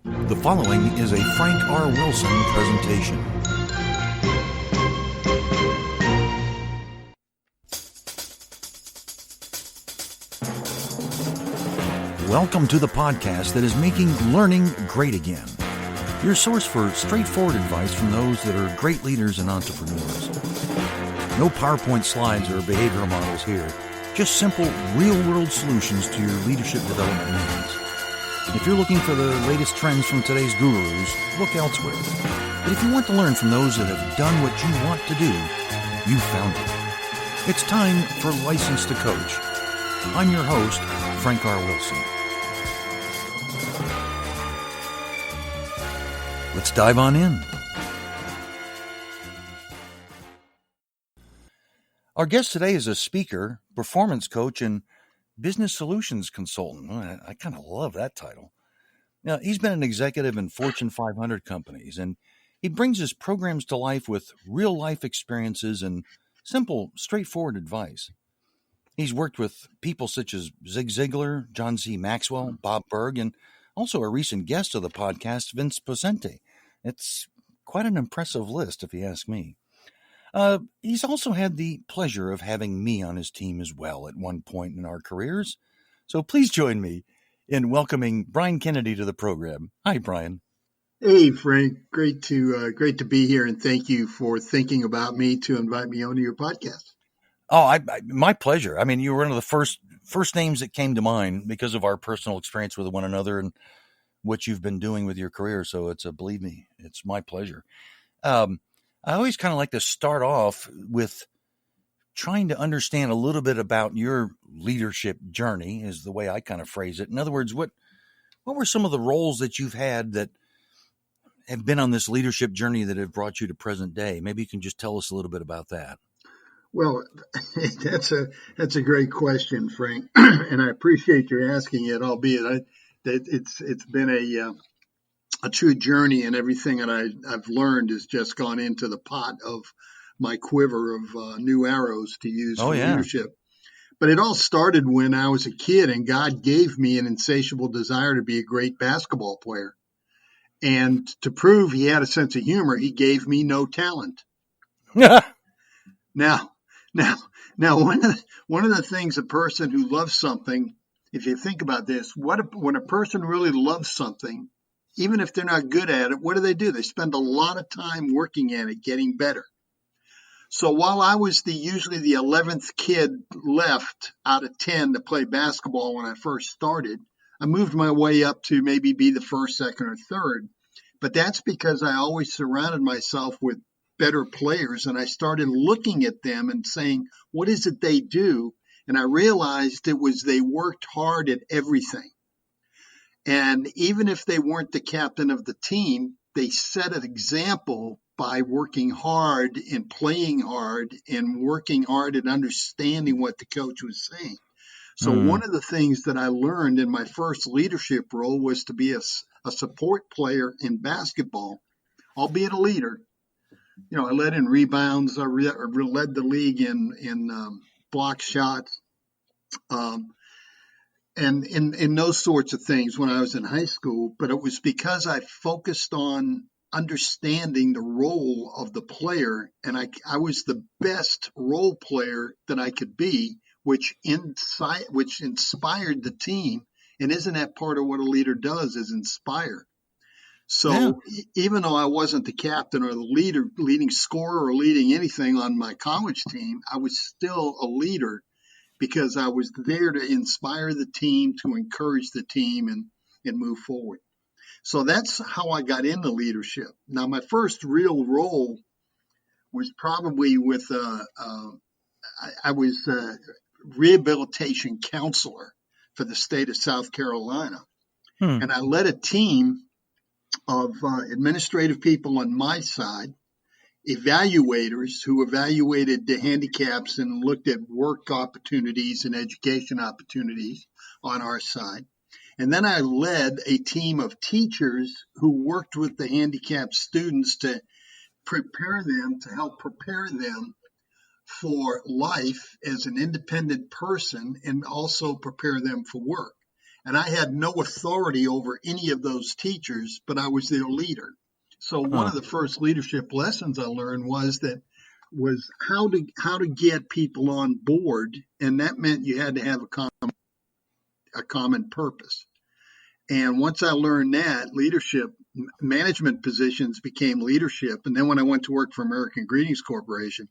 The following is a Frank R. Wilson presentation. Welcome to the podcast that is making learning great again. Your source for straightforward advice from those that are great leaders and entrepreneurs. No PowerPoint slides or behavioral models here. Just simple, real-world solutions to your leadership development needs. If you're looking for the latest trends from today's gurus, look elsewhere. But if you want to learn from those that have done what you want to do, you found it. It's time for License to Coach. I'm your host, Frank R. Wilson. Let's dive on in. Our guest today is a speaker, performance coach, and business solutions consultant. I kind of love that title. Now, he's been an executive in Fortune 500 companies, and he brings his programs to life with real-life experiences and simple, straightforward advice. He's worked with people such as Ziglar, John C. Maxwell, Bob Berg, and also a recent guest of the podcast, Vince Poscente. It's quite an impressive list, if you ask me. He's also had the pleasure of having me on his team as well at one point in our careers. So please join me in welcoming Brian Kennedy to the program. Hi, Brian. Hey, Frank. Great to be here, and thank you for thinking about me to invite me onto your podcast. Oh, my pleasure. I mean, you were one of the first names that came to mind because of our personal experience with one another and what you've been doing with your career. So believe me, it's my pleasure. I always kind of like to start off with trying to understand a little bit about your leadership journey, is the way I kind of phrase it. In other words, what were some of the roles that you've had that have been on this leadership journey that have brought you to present day? Maybe you can just tell us a little bit about that. Well, that's a great question, Frank, and I appreciate your asking it, albeit it's been a true journey, and everything that I've learned has just gone into the pot of my quiver of new arrows to use for leadership. But it all started when I was a kid, and God gave me an insatiable desire to be a great basketball player. And to prove he had a sense of humor, he gave me no talent. Now, one of the things, a person who loves something, if you think about this, when a person really loves something, even if they're not good at it, what do? They spend a lot of time working at it, getting better. So while I was usually the 11th kid left out of 10 to play basketball when I first started, I moved my way up to maybe be the first, second, or third. But that's because I always surrounded myself with better players, and I started looking at them and saying, what is it they do? And I realized it was they worked hard at everything. And even if they weren't the captain of the team, they set an example by working hard and playing hard and working hard and understanding what the coach was saying. So one of the things that I learned in my first leadership role was to be a support player in basketball, albeit a leader. You know, I led in rebounds, I led the league in block shots. And in those sorts of things when I was in high school, but it was because I focused on understanding the role of the player, and I was the best role player that I could be, which inspired the team. And isn't that part of what a leader does, is inspire? So even though I wasn't the captain or the leading scorer or leading anything on my college team, I was still a leader, because I was there to inspire the team, to encourage the team, and move forward. So that's how I got into leadership. Now, my first real role was probably with I was a rehabilitation counselor for the state of South Carolina. And I led a team of administrative people on my side, evaluators who evaluated the handicaps and looked at work opportunities and education opportunities on our side. And then I led a team of teachers who worked with the handicapped students to help prepare them for life as an independent person, and also prepare them for work. And I had no authority over any of those teachers, but I was their leader. So one Huh. of the first leadership lessons I learned was how to get people on board, and that meant you had to have a common purpose. And once I learned that, leadership management positions became leadership. And then when I went to work for American Greetings Corporation,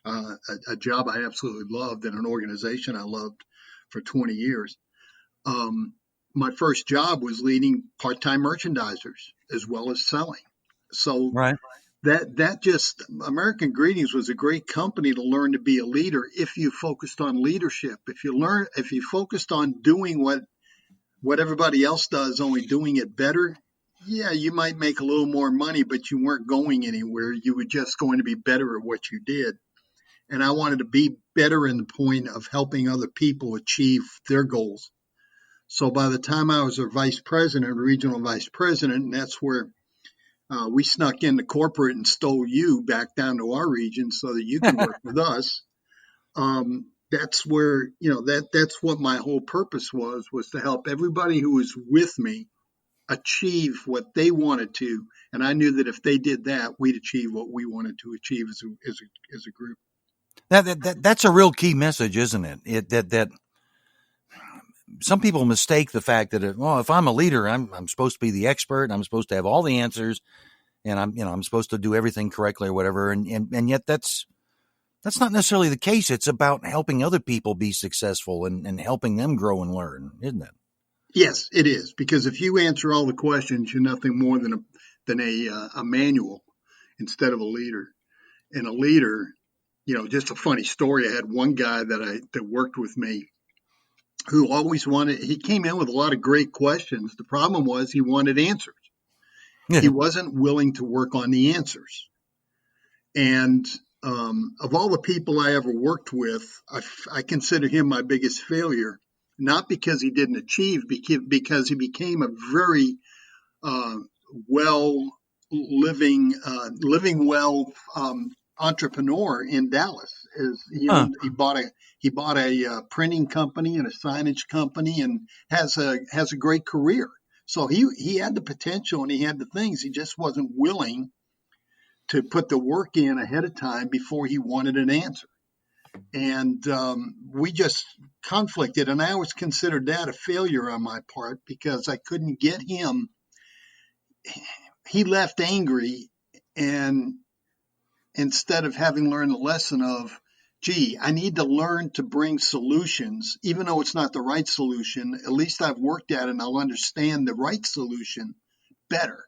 a job I absolutely loved and an organization I loved for 20 years, my first job was leading part-time merchandisers as well as selling. So Right. that just American Greetings was a great company to learn to be a leader if you focused on leadership. If you focused on doing what everybody else does, only doing it better, yeah, you might make a little more money, but you weren't going anywhere. You were just going to be better at what you did. And I wanted to be better in the point of helping other people achieve their goals. So by the time I was a vice president, regional vice president, and that's where we snuck into corporate and stole you back down to our region so that you could work with us. That's where, that's what my whole purpose was to help everybody who was with me achieve what they wanted to. And I knew that if they did that, we'd achieve what we wanted to achieve as a group. That's a real key message, isn't it? That some people mistake the fact that if I'm a leader, I'm supposed to be the expert. I'm supposed to have all the answers, and I'm supposed to do everything correctly or whatever. And yet that's not necessarily the case. It's about helping other people be successful and helping them grow and learn, isn't it? Yes, it is. Because if you answer all the questions, you're nothing more than a manual instead of a leader. And a leader, just a funny story. I had one guy that worked with me who he came in with a lot of great questions. The problem was he wanted answers. He wasn't willing to work on the answers. And of all the people I ever worked with, I consider him my biggest failure, not because he didn't achieve, because he became a very living well entrepreneur in Dallas. He bought a printing company and a signage company and has a great career. So he had the potential and he had the things. He just wasn't willing to put the work in ahead of time before he wanted an answer. And we just conflicted. And I always considered that a failure on my part because I couldn't get him. He left angry, and instead of having learned the lesson of, gee, I need to learn to bring solutions, even though it's not the right solution, at least I've worked at it and I'll understand the right solution better.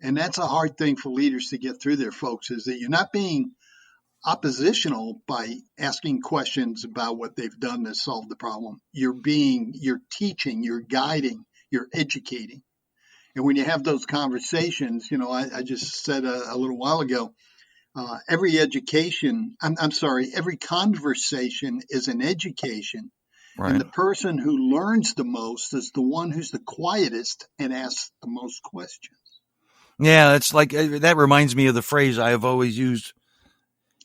And that's a hard thing for leaders to get through there, folks, is that you're not being oppositional by asking questions about what they've done to solve the problem. You're teaching, you're guiding, you're educating. And when you have those conversations, I just said a little while ago, every conversation is an education. Right. And the person who learns the most is the one who's the quietest and asks the most questions. Yeah, it's like that reminds me of the phrase I have always used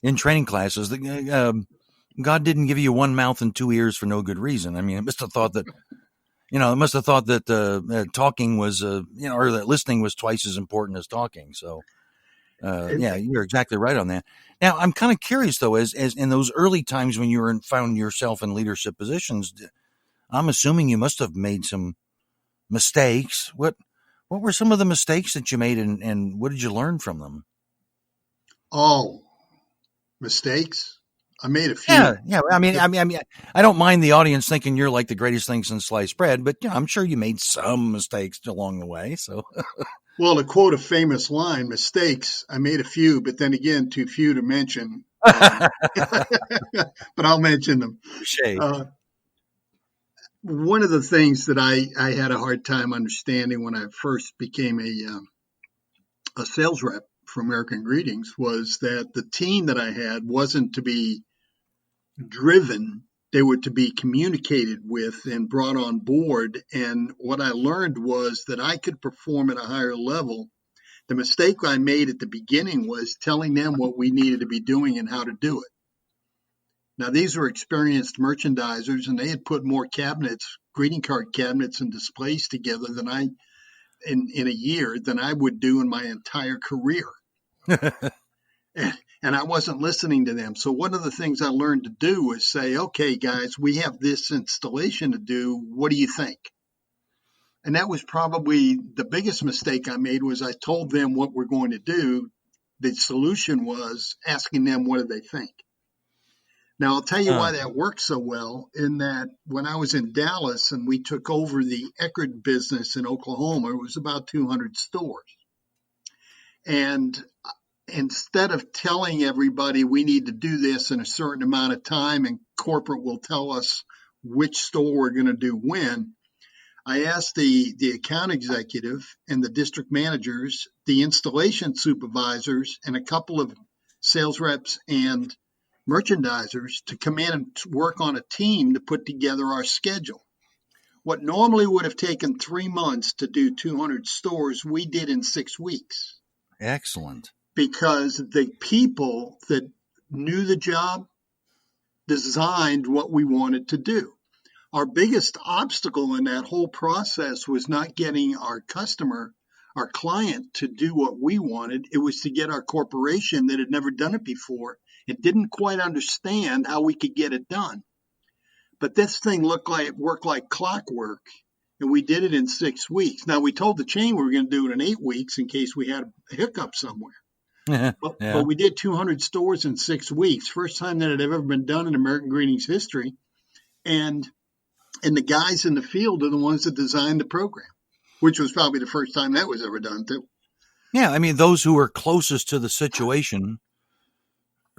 in training classes. God didn't give you one mouth and two ears for no good reason. I mean, it must have thought that, talking was, or that listening was twice as important as talking. So, yeah, you're exactly right on that. Now, I'm kind of curious though, as in those early times when you found yourself in leadership positions, I'm assuming you must have made some mistakes. What were some of the mistakes that you made, and what did you learn from them? Oh, mistakes? I made a few. Yeah. I mean, I don't mind the audience thinking you're like the greatest thing since sliced bread, but I'm sure you made some mistakes along the way. So, well, to quote a famous line, mistakes, I made a few, but then again, too few to mention. But I'll mention them. One of the things that I had a hard time understanding when I first became a sales rep for American Greetings was that the team that I had wasn't to be driven. They were to be communicated with and brought on board. And what I learned was that I could perform at a higher level. The mistake I made at the beginning was telling them what we needed to be doing and how to do it. Now, these were experienced merchandisers, and they had put more cabinets greeting card cabinets and displays together in a year than I would do in my entire career. And I wasn't listening to them. So one of the things I learned to do was say, okay, guys, we have this installation to do. What do you think? And that was probably the biggest mistake I made. Was I told them what we're going to do. The solution was asking them, what do they think? Now, I'll tell you why that worked so well, in that when I was in Dallas and we took over the Eckerd business in Oklahoma, it was about 200 stores. And instead of telling everybody we need to do this in a certain amount of time and corporate will tell us which store we're going to do when, I asked the account executive and the district managers, the installation supervisors, and a couple of sales reps and merchandisers to come in and work on a team to put together our schedule. What normally would have taken 3 months to do 200 stores, we did in 6 weeks. Excellent. Because the people that knew the job designed what we wanted to do. Our biggest obstacle in that whole process was not getting our customer, our client, to do what we wanted. It was to get our corporation that had never done it before. It didn't quite understand how we could get it done. But this thing worked like clockwork, and we did it in 6 weeks. Now, we told the chain we were going to do it in 8 weeks in case we had a hiccup somewhere. But we did 200 stores in 6 weeks. First time that had ever been done in American Greetings history. And the guys in the field are the ones that designed the program, which was probably the first time that was ever done too. Yeah, I mean, those who are closest to the situation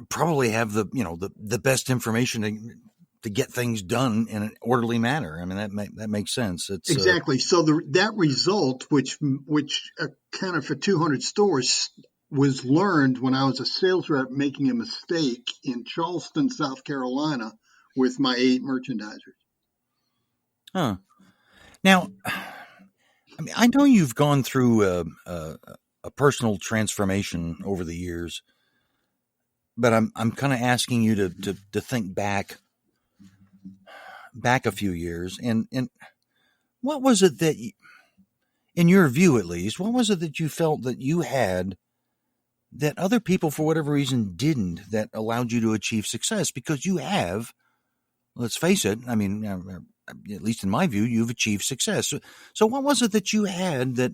probably have the best information to get things done in an orderly manner. I mean, that makes sense. It's exactly. So that result, which accounted for 200 stores, was learned when I was a sales rep making a mistake in Charleston, South Carolina, with my 8 merchandisers. Huh. Now, I mean, I know you've gone through a personal transformation over the years, but I'm kind of asking you to think back a few years, and what was it that, in your view at least, what was it that you felt that you had that other people, for whatever reason, didn't, that allowed you to achieve success? Because you have, let's face it, I mean, at least in my view, you've achieved success. So what was it that you had that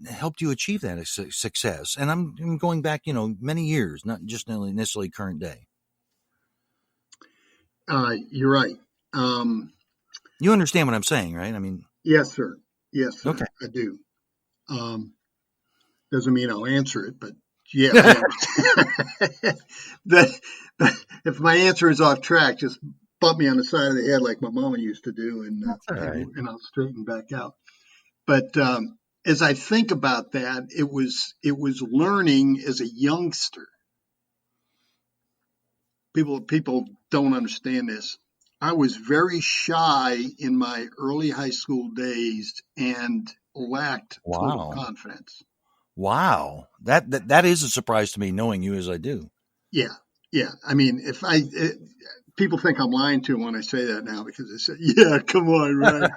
helped you achieve that success? And I'm going back, many years, not just necessarily current day. You're right. You understand what I'm saying, right? I mean, yes, sir. Yes, sir. Okay. I do. Doesn't mean I'll answer it, but yeah. If my answer is off track, just bump me on the side of the head like my mama used to do, and I'll straighten back out. But as I think about that, it was learning as a youngster. People don't understand this. I was very shy in my early high school days and lacked total confidence. Wow, that is a surprise to me, knowing you as I do. Yeah. I mean, people think I'm lying to them when I say that now, because they say, "Yeah, come on, right?"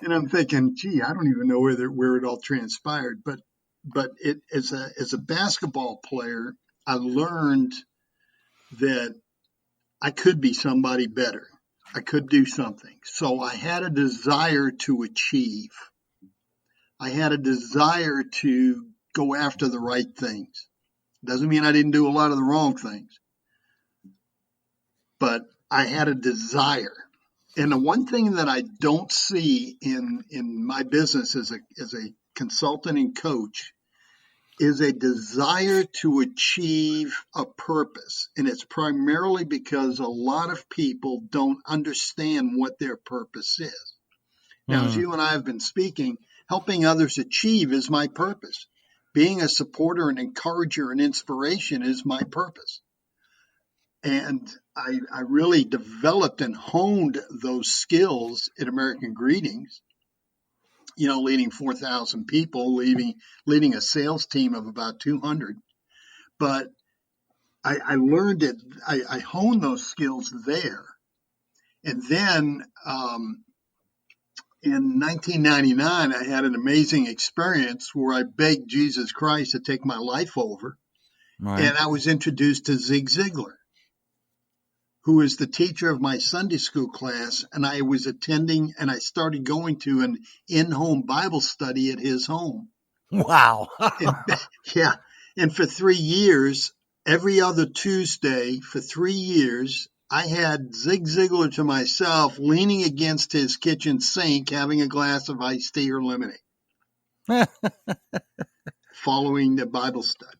And I'm thinking, "Gee, I don't even know where it all transpired." But it as a basketball player, I learned that I could be somebody better. I could do something. So I had a desire to achieve. I had a desire to go after the right things. Doesn't mean I didn't do a lot of the wrong things, but I had a desire. And the one thing that I don't see in my business as a consultant and coach is a desire to achieve a purpose. And it's primarily because a lot of people don't understand what their purpose is. Now, as you and I have been speaking, helping others achieve is my purpose. Being a supporter and encourager and inspiration is my purpose. And I really developed and honed those skills at American Greetings, leading 4,000 people, leading a sales team of about 200. But I learned it. I honed those skills there. And then in 1999, I had an amazing experience where I begged Jesus Christ to take my life over. Right. And I was introduced to Ziglar, who is the teacher of my Sunday school class. And I was attending and I started going to an in-home Bible study at his home. Wow. And yeah. And for 3 years, every other Tuesday for 3 years, I had Zig Ziglar to myself, leaning against his kitchen sink, having a glass of iced tea or lemonade, following the Bible study.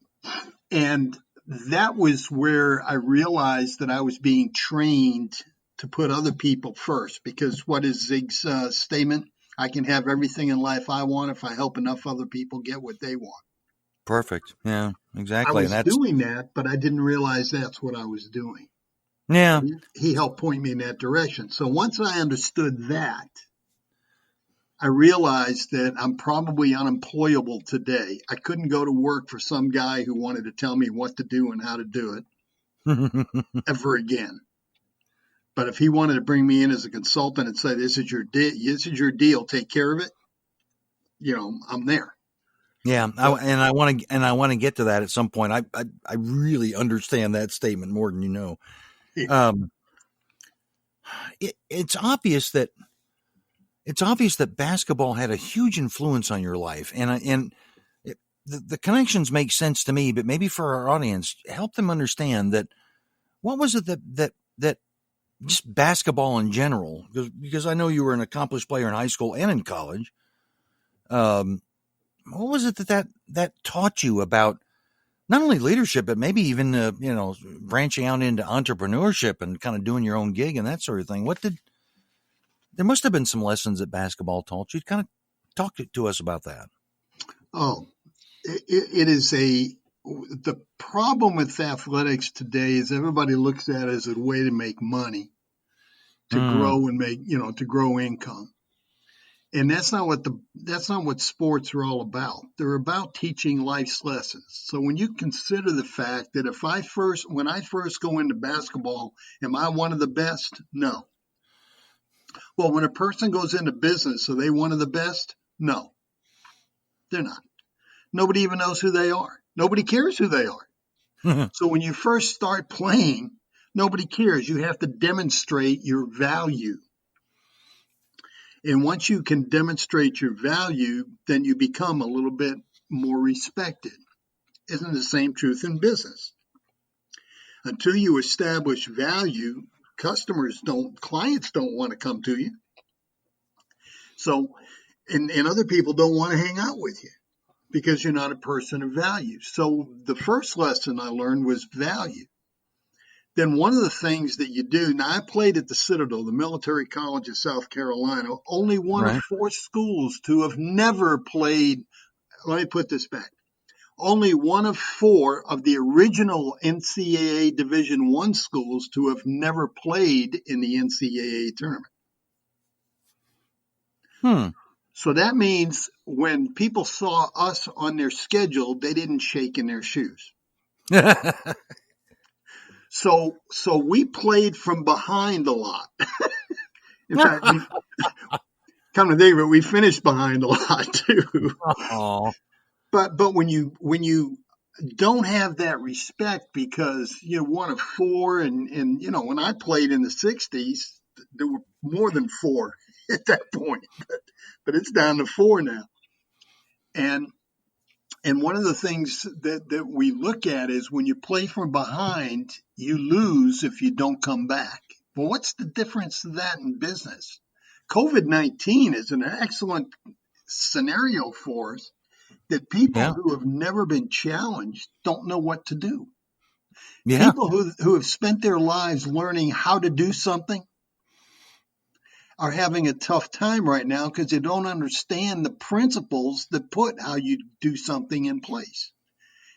And that was where I realized that I was being trained to put other people first. Because what is Zig's statement? I can have everything in life I want if I help enough other people get what they want. Perfect. Yeah, I exactly. And was that's, doing that, but I didn't realize that's what I was doing. yeah. He helped point me in that direction. So once I understood that, I realized that I'm probably unemployable today. I couldn't go to work for some guy who wanted to tell me what to do and how to do it ever again. But if he wanted to bring me in as a consultant and say, this is your deal, take care of it, I'm there. Yeah, I want to get to that at some point. I really understand that statement more than you know. Yeah. It's obvious that basketball had a huge influence on your life, the connections make sense to me. But maybe for our audience, help them understand that what was it that just basketball in general, because I know you were an accomplished player in high school and in college. What was it that taught you about not only leadership, but maybe even, branching out into entrepreneurship and kind of doing your own gig and that sort of thing? There must have been some lessons that basketball taught you. Kind of talk to us about that. Oh, it is the problem with athletics today is everybody looks at it as a way to make money, to grow and to grow income. And that's not what sports are all about. They're about teaching life's lessons. So when you consider the fact that when I first go into basketball, am I one of the best? No. Well, when a person goes into business, are they one of the best? No, they're not. Nobody even knows who they are. Nobody cares who they are. So when you first start playing, nobody cares. You have to demonstrate your value. And once you can demonstrate your value, then you become a little bit more respected. Isn't the same truth in business? Until you establish value, clients don't want to come to you. So, and other people don't want to hang out with you because you're not a person of value. So the first lesson I learned was value. Then one of the things that you do, now I played at the Citadel, the military college of South Carolina, only one of 4 schools to have never played. Let me put this back. Only one of 4 of the original NCAA Division I schools to have never played in the NCAA tournament. So that means when people saw us on their schedule, they didn't shake in their shoes. So we played from behind a lot. In fact, come to think of it, we finished behind a lot too. But when you don't have that respect because you're one of 4, and when I played in the 60s, there were more than 4 at that point, but it's down to 4 now. And one of the things that we look at is when you play from behind, you lose if you don't come back. Well, what's the difference to that in business? COVID-19 is an excellent scenario for us that people who have never been challenged don't know what to do. Yeah. People who have spent their lives learning how to do something are having a tough time right now because they don't understand the principles that put how you do something in place.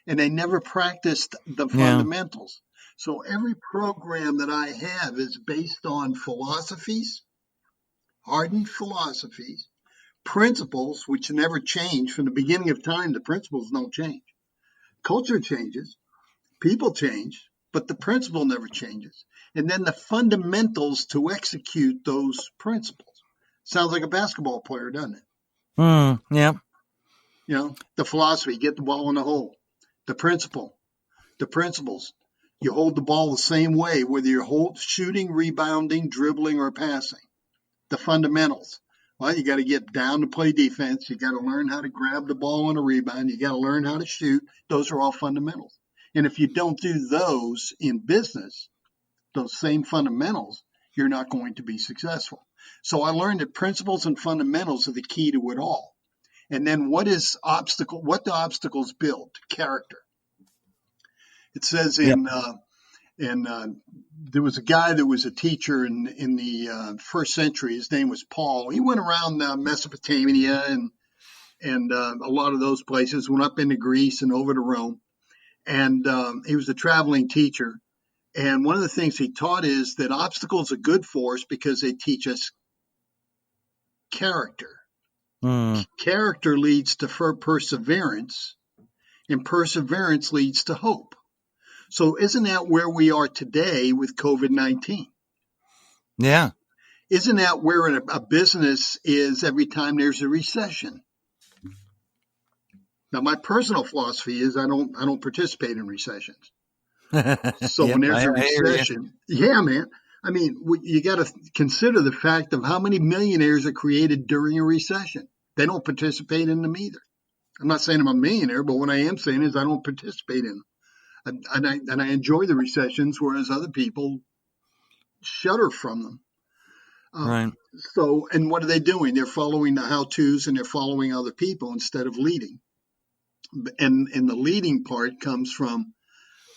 And they never practiced the fundamentals. So every program that I have is based on philosophies, hardened philosophies, principles which never change. From the beginning of time, the principles don't change. Culture changes, people change, but the principle never changes. And then the fundamentals to execute those principles. Sounds like a basketball player, doesn't it? Yeah. The philosophy, get the ball in the hole. The principles. You hold the ball the same way, whether you're shooting, rebounding, dribbling, or passing. The fundamentals. Well, you got to get down to play defense. You got to learn how to grab the ball on a rebound. You got to learn how to shoot. Those are all fundamentals. And if you don't do those in business, those same fundamentals, you're not going to be successful. So I learned that principles and fundamentals are the key to it all. And then what do obstacles build? Character. It says Yep. There was a guy that was a teacher in the first century. His name was Paul. He went around Mesopotamia and a lot of those places, went up into Greece and over to Rome. And he was a traveling teacher. And one of the things he taught is that obstacles are good for us because they teach us character. Character leads to perseverance, and perseverance leads to hope. So isn't that where we are today with COVID-19? Yeah. Isn't that where a business is every time there's a recession? Now, my personal philosophy is I don't participate in recessions. So when there's a recession, yeah, man. I mean, you got to consider the fact of how many millionaires are created during a recession. They don't participate in them either. I'm not saying I'm a millionaire, but what I am saying is I don't participate in them. And I enjoy the recessions, whereas other people shudder from them. Right. So, and what are they doing? They're following the how-tos and they're following other people instead of leading. And the leading part comes from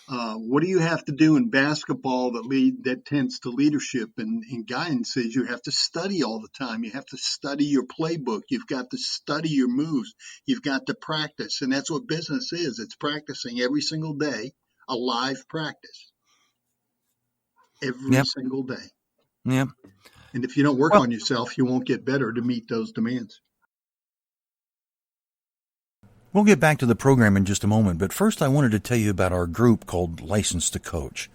what do you have to do in basketball that tends to leadership and guidance is you have to study all the time. You have to study your playbook. You've got to study your moves. You've got to practice. And that's what business is. It's practicing every single day, a live practice. Every single day. Yep. And if you don't work on yourself, you won't get better to meet those demands. We'll get back to the program in just a moment, but first I wanted to tell you about our group called License to Coach.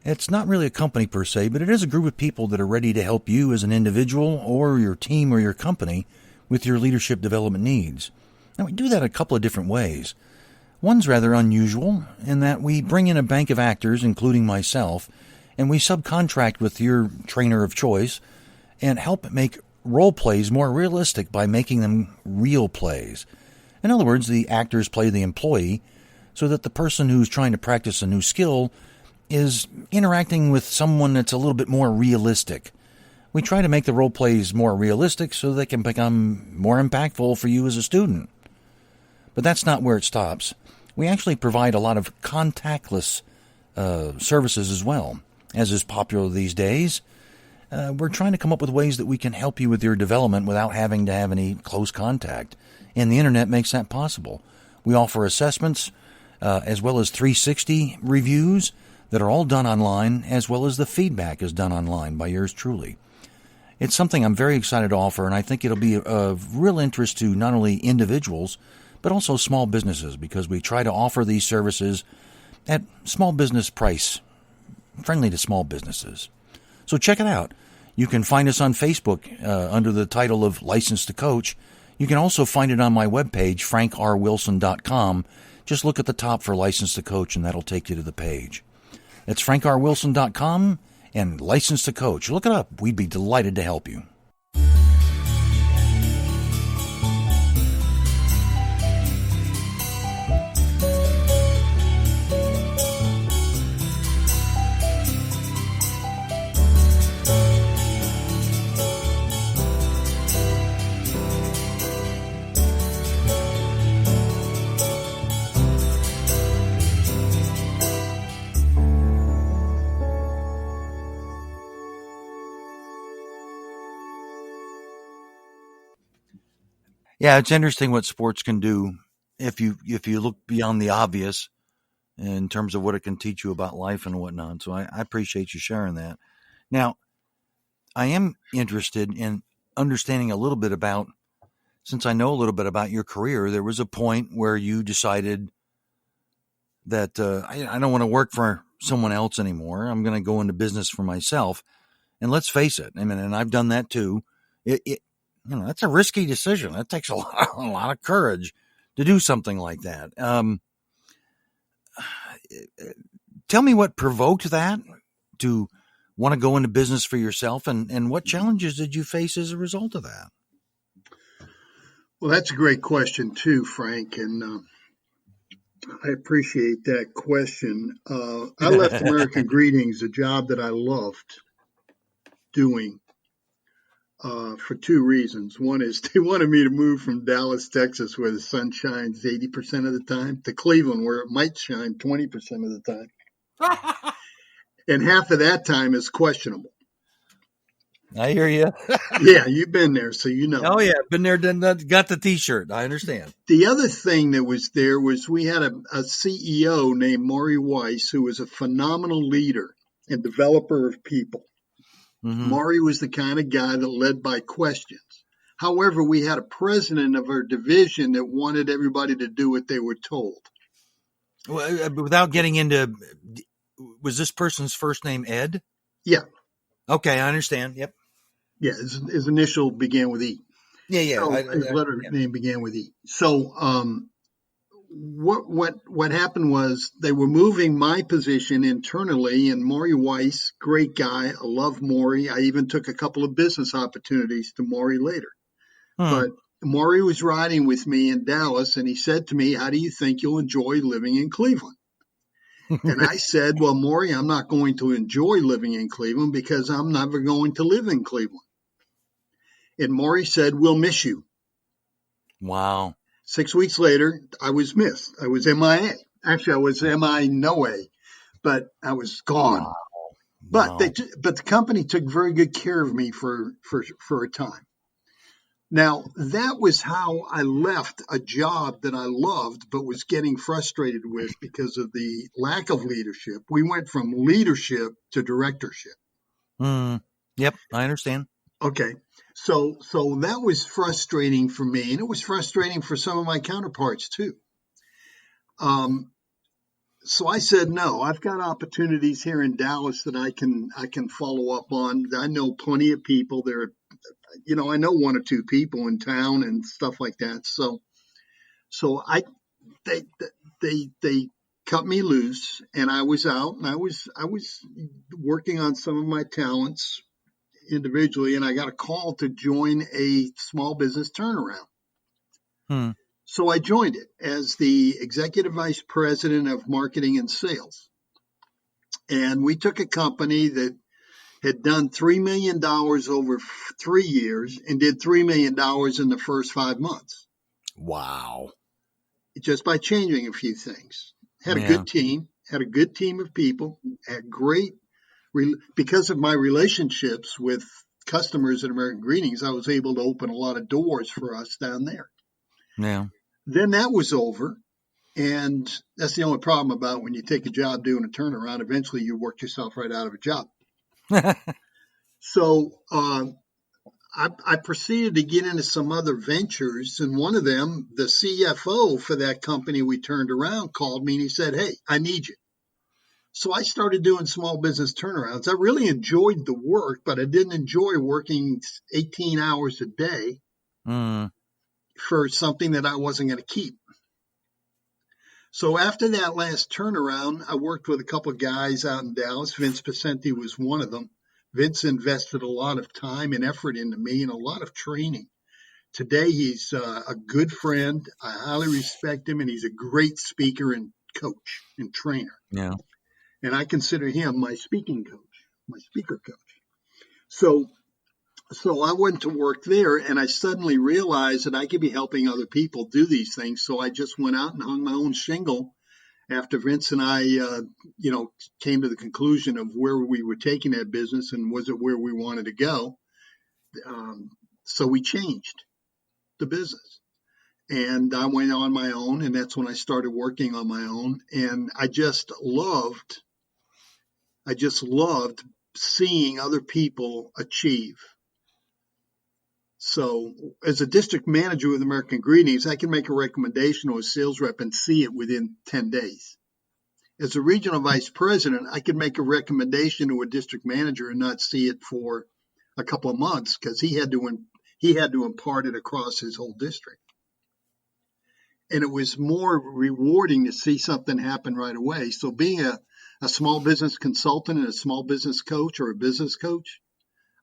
It's not really a company per se, but it is a group of people that are ready to help you as an individual or your team or your company with your leadership development needs. Now, we do that a couple of different ways. One's rather unusual in that we bring in a bank of actors, including myself, and we subcontract with your trainer of choice and help make role plays more realistic by making them real plays. In other words, the actors play the employee so that the person who's trying to practice a new skill is interacting with someone that's a little bit more realistic. We try to make the role plays more realistic so they can become more impactful for you as a student. But that's not where it stops. We actually provide a lot of contactless services as well, as is popular these days. We're trying to come up with ways that we can help you with your development without having to have any close contact. And the internet makes that possible. We offer assessments as well as 360 reviews that are all done online, as well as the feedback is done online by yours truly. It's something I'm very excited to offer, and I think it'll be of real interest to not only individuals, but also small businesses, because we try to offer these services at small business price, friendly to small businesses. So check it out. You can find us on Facebook under the title of License to Coach. You can also find it on my webpage, frankrwilson.com. Just look at the top for License to Coach, and that'll take you to the page. That's frankrwilson.com and License to Coach. Look it up. We'd be delighted to help you. Yeah, it's interesting what sports can do if you look beyond the obvious in terms of what it can teach you about life and whatnot. So I appreciate you sharing that. Now, I am interested in understanding a little bit about, since I know a little bit about your career, there was a point where you decided that I don't want to work for someone else anymore. I'm going to go into business for myself. And let's face it, I mean, and I've done that too. That's a risky decision. That takes a lot of courage to do something like that. Tell me what provoked that to want to go into business for yourself, and what challenges did you face as a result of that? Well, that's a great question too, Frank, and I appreciate that question. I left American Greetings, a job that I loved doing, for two reasons. One is they wanted me to move from Dallas, Texas, where the sun shines 80% of the time, to Cleveland, where it might shine 20% of the time. And half of that time is questionable. I hear you. Yeah, you've been there, so you know. Oh, yeah. Been there, done that, got the T-shirt. I understand. The other thing that was there was we had a CEO named Maury Weiss, who was a phenomenal leader and developer of people. Mm-hmm. Maury was the kind of guy that led by questions. However, we had a president of our division that wanted everybody to do what they were told. Well, without getting into, was this person's first name Ed? Yeah. Okay, I understand. Yep. Yeah, his initial began with E. Yeah. So his letter name began with E. So what happened was they were moving my position internally, and Maury Weiss, great guy. I love Maury. I even took a couple of business opportunities to Maury later. But Maury was riding with me in Dallas, and he said to me, "How do you think you'll enjoy living in Cleveland?" And I said, "Well, Maury, I'm not going to enjoy living in Cleveland because I'm never going to live in Cleveland." And Maury said, "We'll miss you." Wow. 6 weeks later, I was missed. I was MIA. Actually, I was MI no way, but I was gone. Wow. But the company took very good care of me for a time. Now, that was how I left a job that I loved but was getting frustrated with because of the lack of leadership. We went from leadership to directorship. Yep, I understand. Okay. So that was frustrating for me, and it was frustrating for some of my counterparts too. So I said, no, I've got opportunities here in Dallas that I can follow up on. I know plenty of people there. I know one or two people in town and stuff like that. So they cut me loose, and I was out, and I was working on some of my talents individually, and I got a call to join a small business turnaround. So I joined it as the executive vice president of marketing and sales. And we took a company that had done $3 million over 3 years and did $3 million in the first 5 months. Wow. Just by changing a few things. Had a good team of people, had great, because of my relationships with customers at American Greetings, I was able to open a lot of doors for us down there. Yeah. Then that was over. And that's the only problem about when you take a job doing a turnaround, eventually you work yourself right out of a job. So I proceeded to get into some other ventures. And one of them, the CFO for that company we turned around, called me and he said, "Hey, I need you." So I started doing small business turnarounds. I really enjoyed the work, but I didn't enjoy working 18 hours a day for something that I wasn't going to keep. So after that last turnaround, I worked with a couple of guys out in Dallas. Vince Pacenti was one of them. Vince invested a lot of time and effort into me and a lot of training. Today, he's a good friend. I highly respect him, and he's a great speaker and coach and trainer. Yeah. And I consider him my speaking coach, my speaker coach. So I went to work there, and I suddenly realized that I could be helping other people do these things. So I just went out and hung my own shingle after Vince and I, came to the conclusion of where we were taking that business and was it where we wanted to go. So we changed the business. And I went on my own, and that's when I started working on my own. And I just loved seeing other people achieve. So as a district manager with American Greetings, I can make a recommendation to a sales rep and see it within 10 days. As a regional vice president, I could make a recommendation to a district manager and not see it for a couple of months because he had to he had to impart it across his whole district. And it was more rewarding to see something happen right away. So being a small business consultant and a small business coach or a business coach,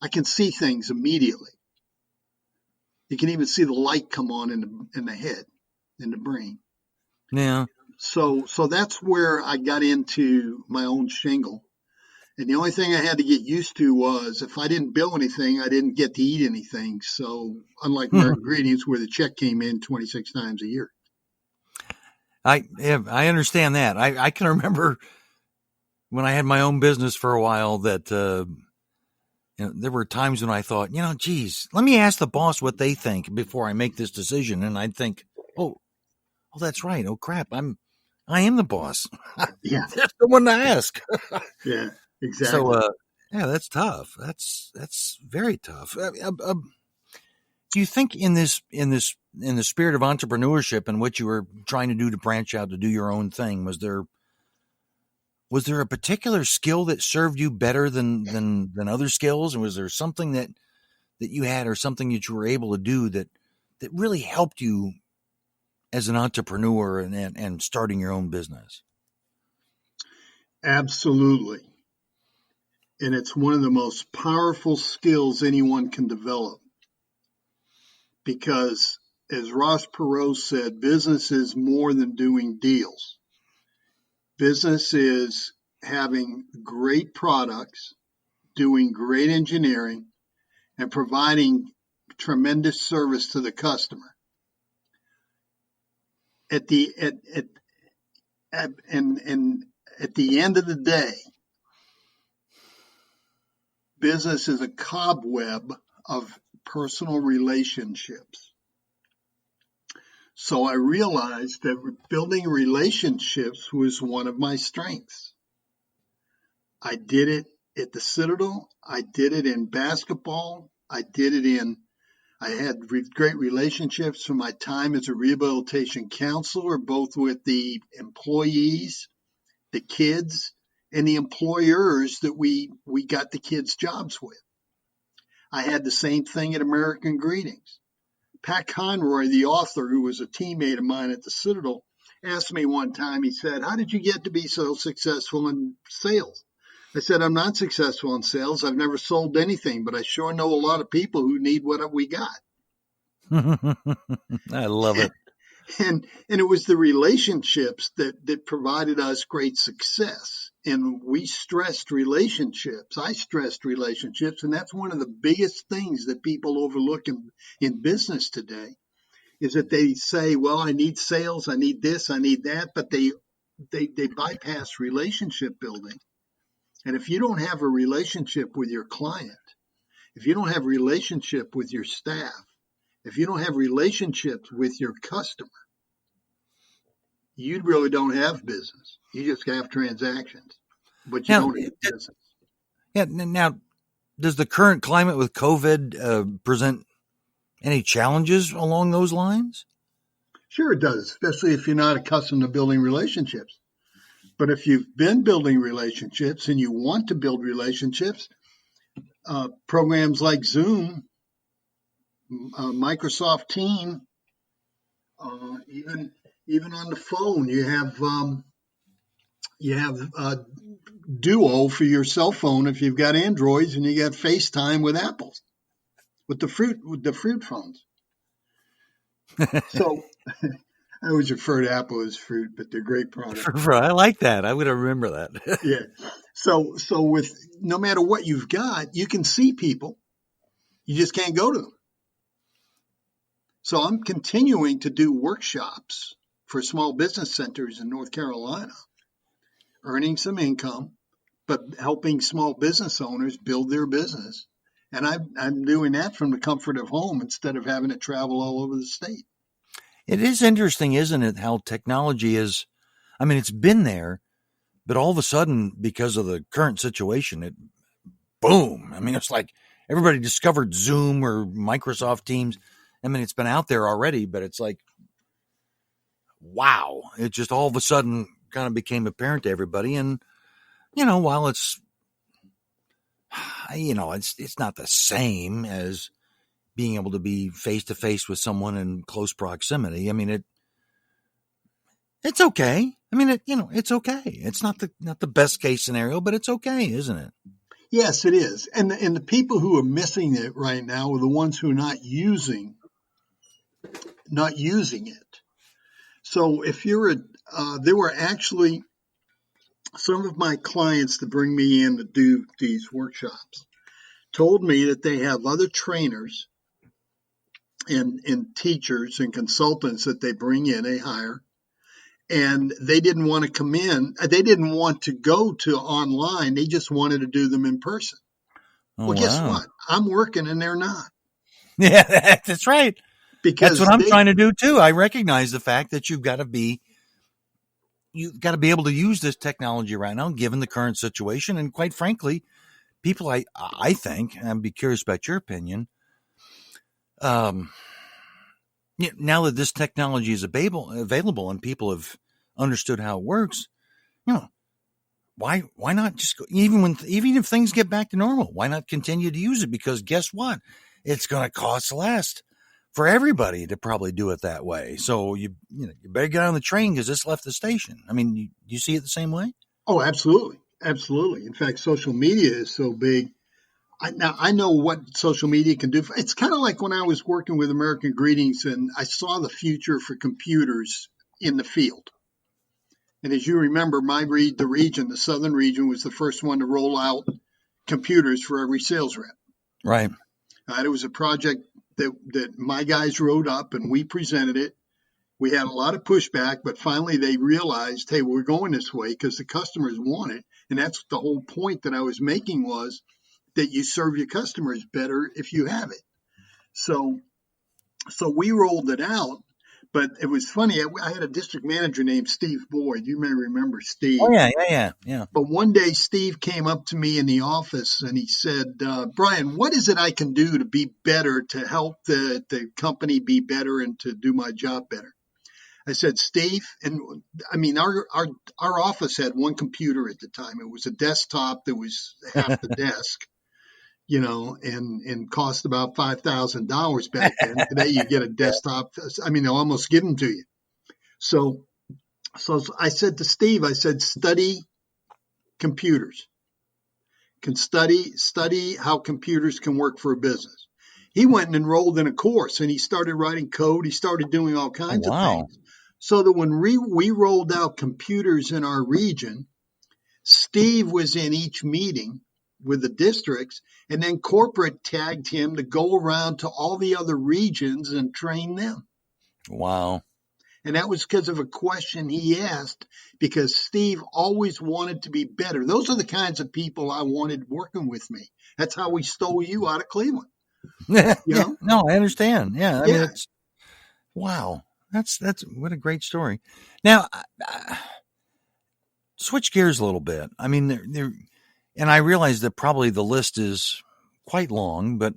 I can see things immediately. You can even see the light come on in the head, in the brain. Yeah. So that's where I got into my own shingle. And the only thing I had to get used to was if I didn't bill anything, I didn't get to eat anything. So unlike American Greetings, where the check came in 26 times a year. I understand that. I can remember when I had my own business for a while that there were times when I thought, geez, let me ask the boss what they think before I make this decision. And I'd think, oh, that's right. Oh crap, I am the boss. Yeah, There's someone to ask. yeah, exactly. So, that's tough. That's very tough. Do you think in the spirit of entrepreneurship and what you were trying to do to branch out to do your own thing, was there a particular skill that served you better than other skills? And was there something that you had or something that you were able to do that really helped you as an entrepreneur and starting your own business? Absolutely. And it's one of the most powerful skills anyone can develop. Because as Ross Perot said, business is more than doing deals. Business is having great products, doing great engineering, and providing tremendous service to the customer. At the end of the day, business is a cobweb of personal relationships. So I realized that building relationships was one of my strengths. I did it at the Citadel. I did it in basketball. I had great relationships from my time as a rehabilitation counselor, both with the employees, the kids, and the employers that we got the kids jobs with. I had the same thing at American Greetings. Pat Conroy, the author, who was a teammate of mine at the Citadel, asked me one time, he said, "How did you get to be so successful in sales?" I said, "I'm not successful in sales. I've never sold anything, but I sure know a lot of people who need what we got." I love it. And it was the relationships that provided us great success. And we stressed relationships. I stressed relationships. And that's one of the biggest things that people overlook in business today, is that they say, well, I need sales, I need this, I need that, but they bypass relationship building. And if you don't have a relationship with your client, if you don't have a relationship with your staff, if you don't have relationships with your customer, you really don't have business. You just have transactions, but you don't have business. Yeah. Now, does the current climate with COVID present any challenges along those lines? Sure it does, especially if you're not accustomed to building relationships. But if you've been building relationships and you want to build relationships, programs like Zoom, Microsoft Teams, even on the phone, you have Duo for your cell phone if you've got Androids, and you got FaceTime with Apples, with the fruit phones. So I always refer to Apple as fruit, but they're great products. I like that. I would remember that. Yeah. So with no matter what you've got, you can see people. You just can't go to them. So I'm continuing to do workshops for small business centers in North Carolina, earning some income, but helping small business owners build their business. And I'm doing that from the comfort of home instead of having to travel all over the state. It is interesting, isn't it, how technology is, I mean, it's been there, but all of a sudden, because of the current situation, it boom. I mean, it's like everybody discovered Zoom or Microsoft Teams. I mean, it's been out there already, but it's like, wow. It just all of a sudden kind of became apparent to everybody. And, while it's not the same as being able to be face to face with someone in close proximity. I mean, it's okay. I mean, it's okay. It's not the best case scenario, but it's okay, isn't it? Yes, it is. And the people who are missing it right now are the ones who are not using it. So if there were actually some of my clients that bring me in to do these workshops told me that they have other trainers and teachers and consultants that they bring in, they hire, and they didn't want to come in. They didn't want to go to online. They just wanted to do them in person. Oh, Well, guess wow. what? I'm working and they're not. Yeah, that's right. That's Because what I'm trying to do too. I recognize the fact that you've got to be able to use this technology right now, given the current situation. And quite frankly, people, I think, and I'd be curious about your opinion. Now that this technology is available and people have understood how it works, why not just go, even if things get back to normal, why not continue to use it? Because guess what? It's going to cost less for everybody to probably do it that way. So you better get on the train because it's left the station. I mean, you see it the same way? Oh, absolutely. Absolutely. In fact, social media is so big. Now, I know what social media can do. It's kind of like when I was working with American Greetings and I saw the future for computers in the field. And as you remember, the southern region, was the first one to roll out computers for every sales rep. Right. It was a project that my guys wrote up and we presented it. We had a lot of pushback, but finally they realized, hey, we're going this way because the customers want it. And that's the whole point that I was making, was that you serve your customers better if you have it. So we rolled it out, but it was funny. I had a district manager named Steve Boyd. You may remember Steve. Oh, yeah. But one day Steve came up to me in the office and he said, Brian, what is it I can do to be better, to help the company be better and to do my job better? I said, Steve, and I mean, our office had one computer at the time. It was a desktop that was half the desk, and cost about $5,000 back then. Today you get a desktop. I mean, they'll almost give them to you. So I said to Steve, study computers. Study how computers can work for a business. He went and enrolled in a course and he started writing code. He started doing all kinds of things. So that when we rolled out computers in our region, Steve was in each meeting with the districts, and then corporate tagged him to go around to all the other regions and train them. Wow. And that was because of a question he asked, because Steve always wanted to be better. Those are the kinds of people I wanted working with me. That's how we stole you out of Cleveland. Yeah, no, I understand. Yeah. I mean, it's, wow. That's what a great story. Now, switch gears a little bit. I mean, and I realize that probably the list is quite long, but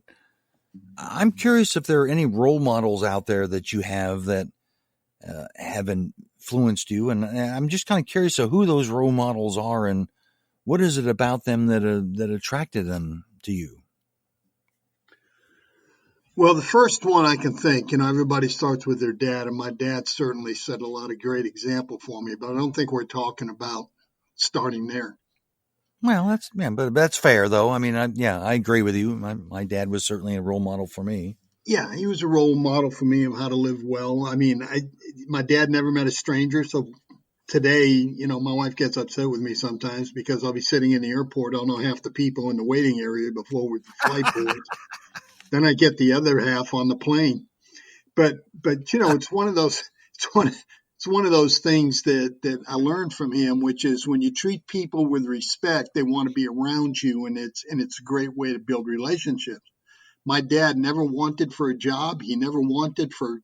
I'm curious if there are any role models out there that you have that have influenced you. And I'm just kind of curious of who those role models are and what is it about them that attracted them to you? Well, the first one I can think, everybody starts with their dad, and my dad certainly set a lot of great example for me, but I don't think we're talking about starting there. Well, but that's fair though. I mean, I agree with you. My dad was certainly a role model for me. Yeah, he was a role model for me of how to live well. I mean, my dad never met a stranger, so today, my wife gets upset with me sometimes because I'll be sitting in the airport, I'll know half the people in the waiting area before the flight boards. Then I get the other half on the plane. But it's one of those things that I learned from him, which is when you treat people with respect, they want to be around you, and it's a great way to build relationships. My dad never wanted for a job. He never wanted for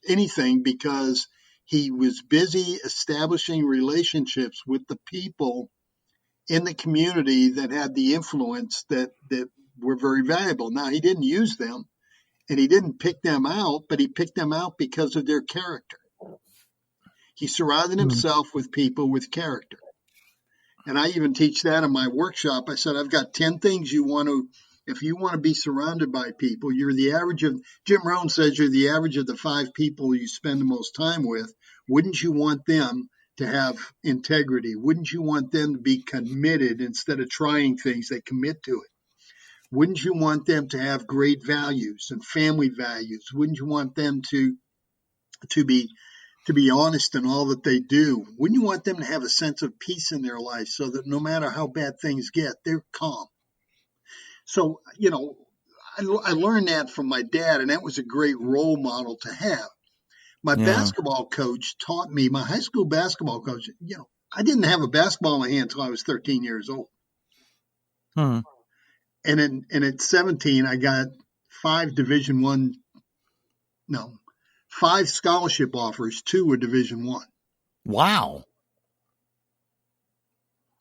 anything because he was busy establishing relationships with the people in the community that had the influence that were very valuable. Now, he didn't use them and he didn't pick them out, but he picked them out because of their character. He surrounded himself with people with character. And I even teach that in my workshop. I said, I've got 10 things you want to If you want to be surrounded by people, Jim Rohn says you're the average of the 5 people you spend the most time with. Wouldn't you want them to have integrity? Wouldn't you want them to be committed instead of trying things, they commit to it? Wouldn't you want them to have great values and family values? Wouldn't you want them to be honest in all that they do? Wouldn't you want them to have a sense of peace in their life so that no matter how bad things get, they're calm? So, I learned that from my dad, and that was a great role model to have. My basketball coach taught me, my high school basketball coach, I didn't have a basketball in my hand until I was 13 years old. Hmm. And at 17, I got 5 scholarship offers. 2 were Division I. Wow.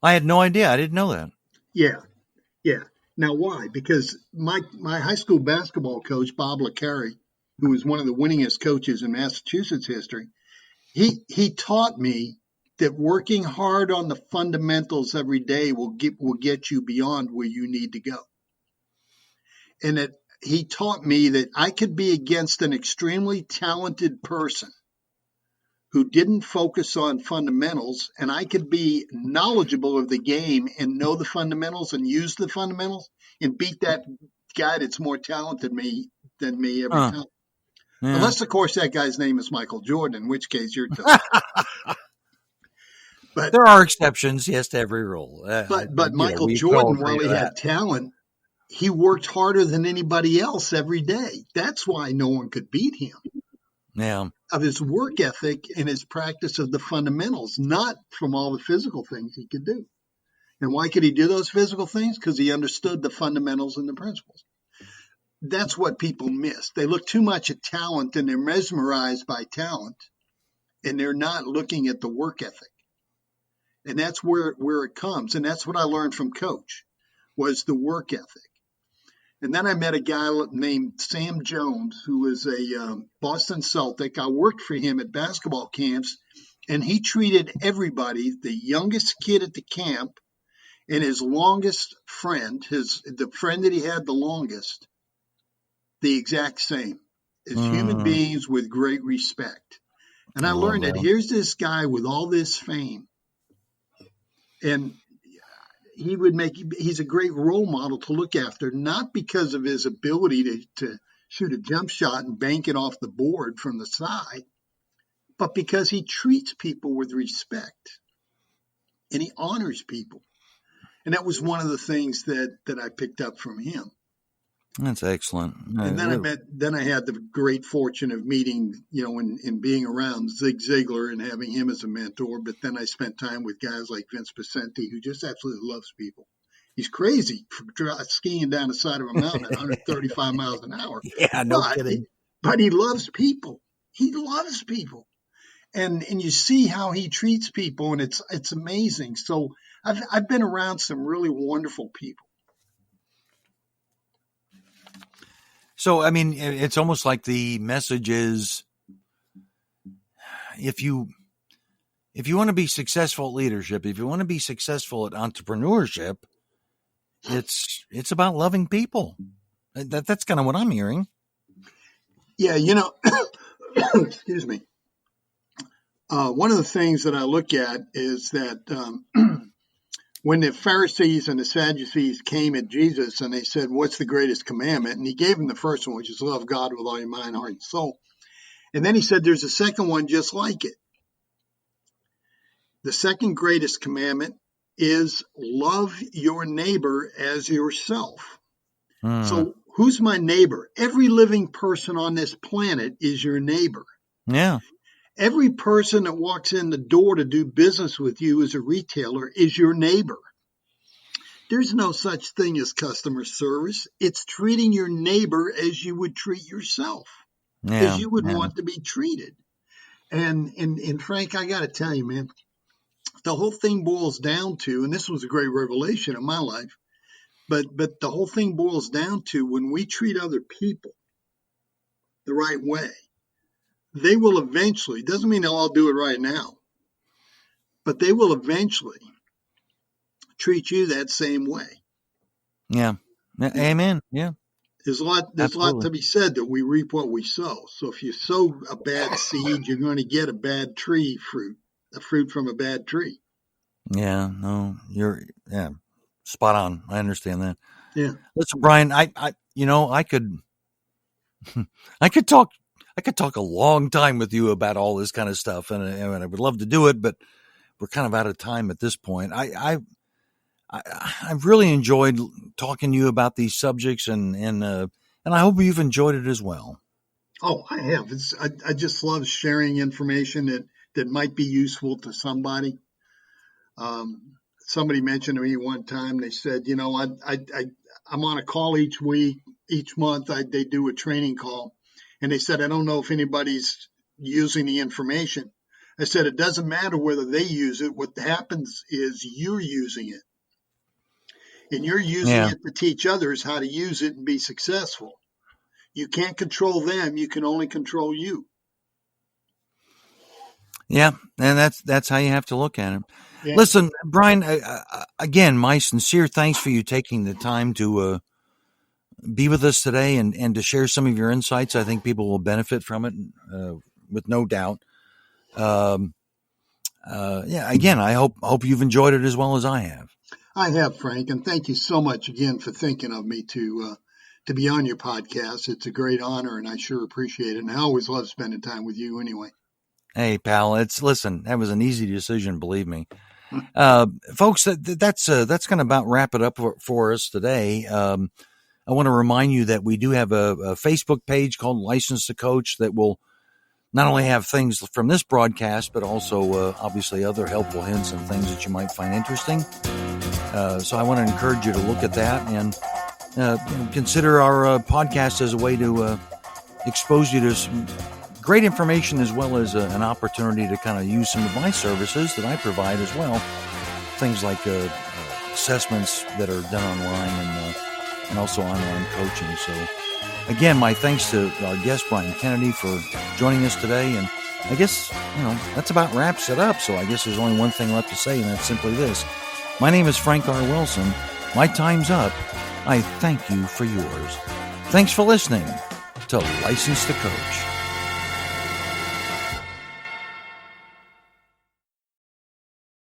I had no idea. I didn't know that. Yeah. Now, why? Because my high school basketball coach, Bob LeCarry, who was one of the winningest coaches in Massachusetts history, he taught me that working hard on the fundamentals every day will get you beyond where you need to go. And that he taught me that I could be against an extremely talented person who didn't focus on fundamentals, and I could be knowledgeable of the game and know the fundamentals and use the fundamentals and beat that guy that's more talented than me every time. Yeah. Unless, of course, that guy's name is Michael Jordan, in which case you're tough. But there are exceptions, yes, to every rule. But Michael Jordan, while he had talent, he worked harder than anybody else every day. That's why no one could beat him. Yeah. Of his work ethic and his practice of the fundamentals, not from all the physical things he could do. And why could he do those physical things? Because he understood the fundamentals and the principles. That's what people miss. They look too much at talent and they're mesmerized by talent, and they're not looking at the work ethic. And that's where it comes. And that's what I learned from Coach, was the work ethic. And then I met a guy named Sam Jones, who was a Boston Celtic. I worked for him at basketball camps, and he treated everybody, the youngest kid at the camp and his longest friend, the friend that he had the longest, the exact same, as human beings with great respect. And I learned that here's this guy with all this fame, and he's a great role model to look after, not because of his ability to shoot a jump shot and bank it off the board from the side, but because he treats people with respect and he honors people. And that was one of the things that I picked up from him. That's excellent. And then I had the great fortune of meeting, and being around Zig Ziglar and having him as a mentor. But then I spent time with guys like Vince Pacenti, who just absolutely loves people. He's crazy for skiing down the side of a mountain at 135 miles an hour. Yeah, no kidding. But he loves people. He loves people. And you see how he treats people, and it's amazing. So I've been around some really wonderful people. So, I mean, it's almost like the message is, if you want to be successful at leadership, if you want to be successful at entrepreneurship, it's about loving people. That's kind of what I'm hearing. Yeah, excuse me. One of the things that I look at is that when the Pharisees and the Sadducees came at Jesus and they said, "What's the greatest commandment?" And he gave them the first one, which is love God with all your mind, heart, and soul. And then he said, there's a second one just like it. The second greatest commandment is love your neighbor as yourself. So who's my neighbor? Every living person on this planet is your neighbor. Yeah. Every person that walks in the door to do business with you as a retailer is your neighbor. There's no such thing as customer service. It's treating your neighbor as you would treat yourself, as you would want to be treated. And Frank, I got to tell you, man, the whole thing boils down to, and this was a great revelation in my life, but the whole thing boils down to, when we treat other people the right way, they will eventually, doesn't mean they'll all do it right now, but they will eventually treat you that same way. Yeah. Amen. Yeah, There's a lot absolutely. to be said that we reap what we sow. So if you sow a bad seed, you're going to get a bad a fruit from a bad tree. Yeah, no, yeah, spot on. I understand that. Yeah. Listen, Brian, I could, I could talk, I could talk a long time with you about all this kind of stuff, and I would love to do it, but we're kind of out of time at this point. I've really enjoyed talking to you about these subjects, and I hope you've enjoyed it as well. Oh, I have. I just love sharing information that might be useful to somebody. Somebody mentioned to me one time, they said, I'm on a call each month, they do a training call. And they said, I don't know if anybody's using the information. I said, it doesn't matter whether they use it. What happens is you're using it. And you're using Yeah, it to teach others how to use it and be successful. You can't control them. You can only control you. yeah, and that's how you have to look at it. Yeah. Listen, Brian, again, my sincere thanks for you taking the time to be with us today and to share some of your insights. I think people will benefit from it, with no doubt. Yeah, again, I hope you've enjoyed it as well as I have. I have, Frank, and thank you so much again for thinking of me to be on your podcast. It's a great honor, and I sure appreciate it. And I always love spending time with you anyway. Hey, pal, listen, that was an easy decision, believe me. Folks, that's going to about wrap it up for us today. I want to remind you that we do have a Facebook page called License to Coach that will not only have things from this broadcast, but also obviously other helpful hints and things that you might find interesting. So I want to encourage you to look at that and consider our podcast as a way to expose you to some great information, as well as an opportunity to kind of use some of my services that I provide as well. Things like assessments that are done online and also online coaching. So again, my thanks to our guest, Brian Kennedy, for joining us today. And I guess, that's about wraps it up. So I guess there's only one thing left to say, and that's simply this. My name is Frank R. Wilson. My time's up. I thank you for yours. Thanks for listening to License to Coach.